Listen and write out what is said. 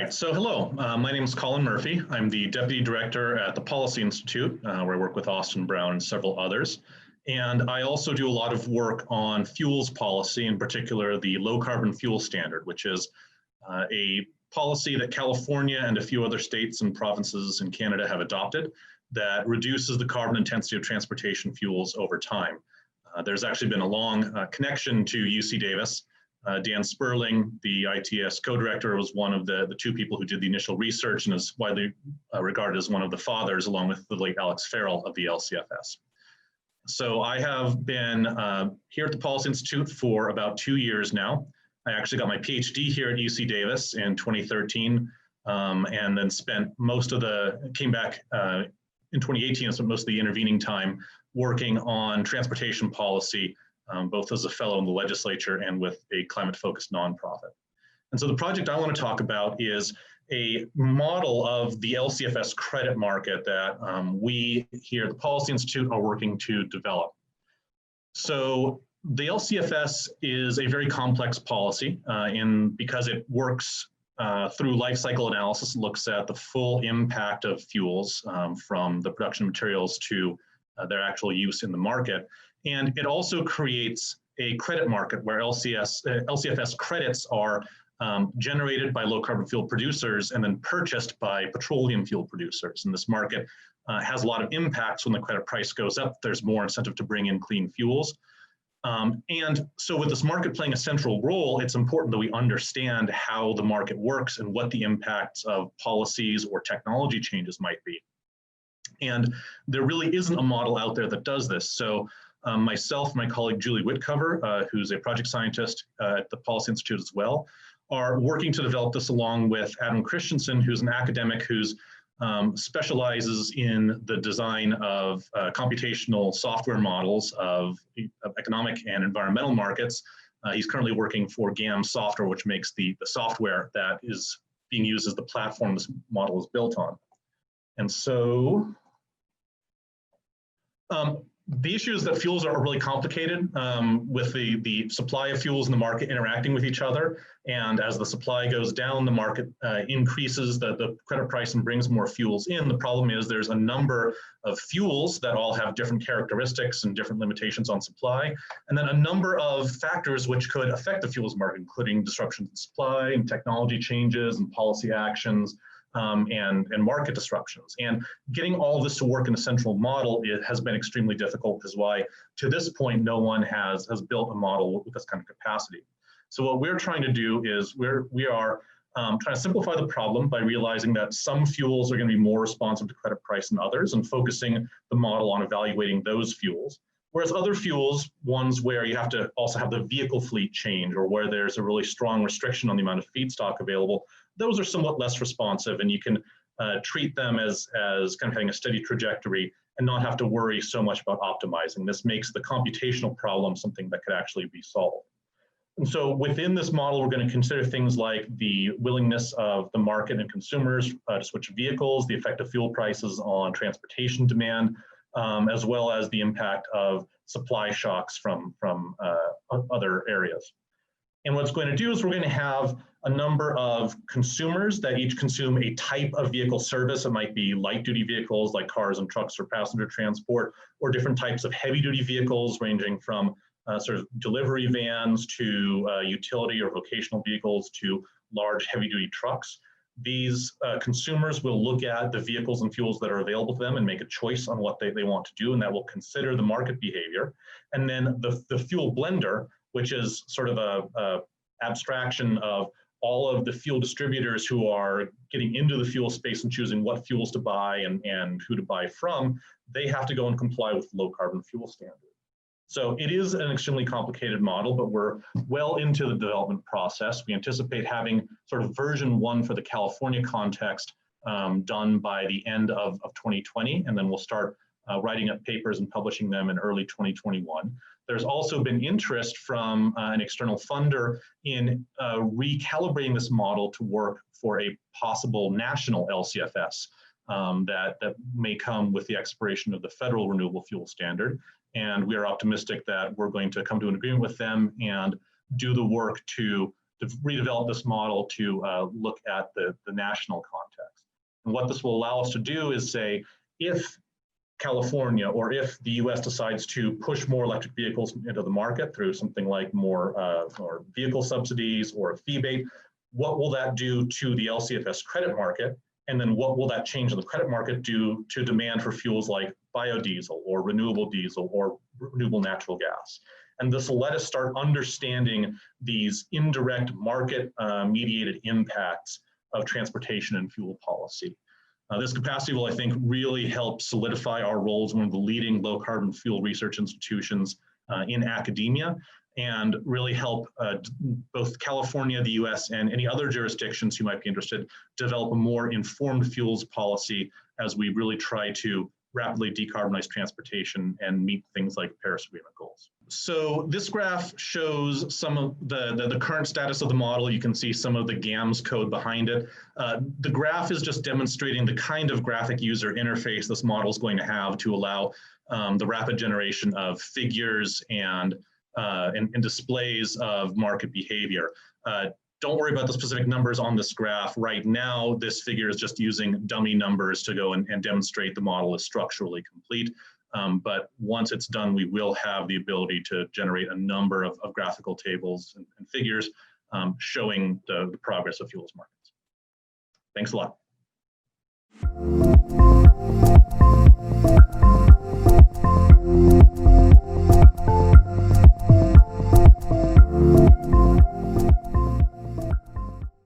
right, so hello, my name is Colin Murphy. I'm the Deputy Director at the Policy Institute, where I work with Austin Brown and several others. And I also do a lot of work on fuels policy, in particular the low carbon fuel standard, which is a policy that California and a few other states and provinces in Canada have adopted that reduces the carbon intensity of transportation fuels over time. There's actually been a long connection to UC Davis. Dan Sperling, the ITS co-director, was one of the two people who did the initial research and is widely regarded as one of the fathers, along with the late Alex Farrell of the LCFS. So I have been here at the Policy Institute for about 2 years now. I actually got my PhD here at UC Davis in 2013, and then came back in 2018 and spent most of the intervening time working on transportation policy, both as a fellow in the legislature and with a climate-focused nonprofit. And so the project I want to talk about is a model of the LCFS credit market that we here at the Policy Institute are working to develop. So the LCFS is a very complex policy because it works through life cycle analysis, looks at the full impact of fuels from the production materials to their actual use in the market. And it also creates a credit market where LCFS credits are generated by low carbon fuel producers and then purchased by petroleum fuel producers. And this market has a lot of impacts. When the credit price goes up, there's more incentive to bring in clean fuels. And so with this market playing a central role, it's important that we understand how the market works and what the impacts of policies or technology changes might be. And there really isn't a model out there that does this. So myself, my colleague Julie Whitcover, who's a project scientist at the Policy Institute as well, are working to develop this along with Adam Christensen, who's an academic who's specializes in the design of computational software models of economic and environmental markets. He's currently working for GAM Software, which makes the software that is being used as the platform this model is built on. And so the issue is that fuels are really complicated with the supply of fuels in the market interacting with each other. And as the supply goes down, the market increases the credit price and brings more fuels in. The problem is there's a number of fuels that all have different characteristics and different limitations on supply. And then a number of factors which could affect the fuels market, including disruptions in supply and technology changes and policy actions. And market disruptions. And getting all of this to work in a central model has been extremely difficult, which is why to this point no one has built a model with this kind of capacity. So what we're trying to do is we are trying to simplify the problem by realizing that some fuels are going to be more responsive to credit price than others and focusing the model on evaluating those fuels. Whereas other fuels, ones where you have to also have the vehicle fleet change or where there's a really strong restriction on the amount of feedstock available, those are somewhat less responsive, and you can treat them as kind of having a steady trajectory and not have to worry so much about optimizing. This makes the computational problem something that could actually be solved. And so within this model, we're going to consider things like the willingness of the market and consumers to switch vehicles, the effect of fuel prices on transportation demand, as well as the impact of supply shocks from other areas. And what it's going to do is we're going to have a number of consumers that each consume a type of vehicle service. It might be light duty vehicles like cars and trucks for passenger transport, or different types of heavy duty vehicles ranging from sort of delivery vans to utility or vocational vehicles to large heavy duty trucks. These consumers will look at the vehicles and fuels that are available to them and make a choice on what they want to do, and that will consider the market behavior. And then the fuel blender, which is sort of a abstraction of all of the fuel distributors who are getting into the fuel space and choosing what fuels to buy and who to buy from, they have to go and comply with low carbon fuel standard. So it is an extremely complicated model, but we're well into the development process. We anticipate having sort of version 1 for the California context done by the end of 2020, and then we'll start writing up papers and publishing them in early 2021. There's also been interest from an external funder in recalibrating this model to work for a possible national LCFS that may come with the expiration of the federal renewable fuel standard. And we are optimistic that we're going to come to an agreement with them and do the work to redevelop this model to look at the national context. And what this will allow us to do is say, if California or if the US decides to push more electric vehicles into the market through something like more vehicle subsidies or a fee bait, what will that do to the LCFS credit market? And then what will that change in the credit market do to demand for fuels like biodiesel or renewable diesel or renewable natural gas? And this will let us start understanding these indirect market mediated impacts of transportation and fuel policy. This capacity will, I think, really help solidify our role as one of the leading low carbon fuel research institutions in academia, and really help both California, the US, and any other jurisdictions who might be interested develop a more informed fuels policy as we really try to rapidly decarbonize transportation and meet things like Paris Agreement goals. So this graph shows some of the current status of the model. You can see some of the GAMS code behind it. The graph is just demonstrating the kind of graphic user interface this model is going to have to allow the rapid generation of figures and displays of market behavior. Don't worry about the specific numbers on this graph. Right now, this figure is just using dummy numbers to go and demonstrate the model is structurally complete. But once it's done, we will have the ability to generate a number of graphical tables and figures showing the progress of fuels markets. Thanks a lot.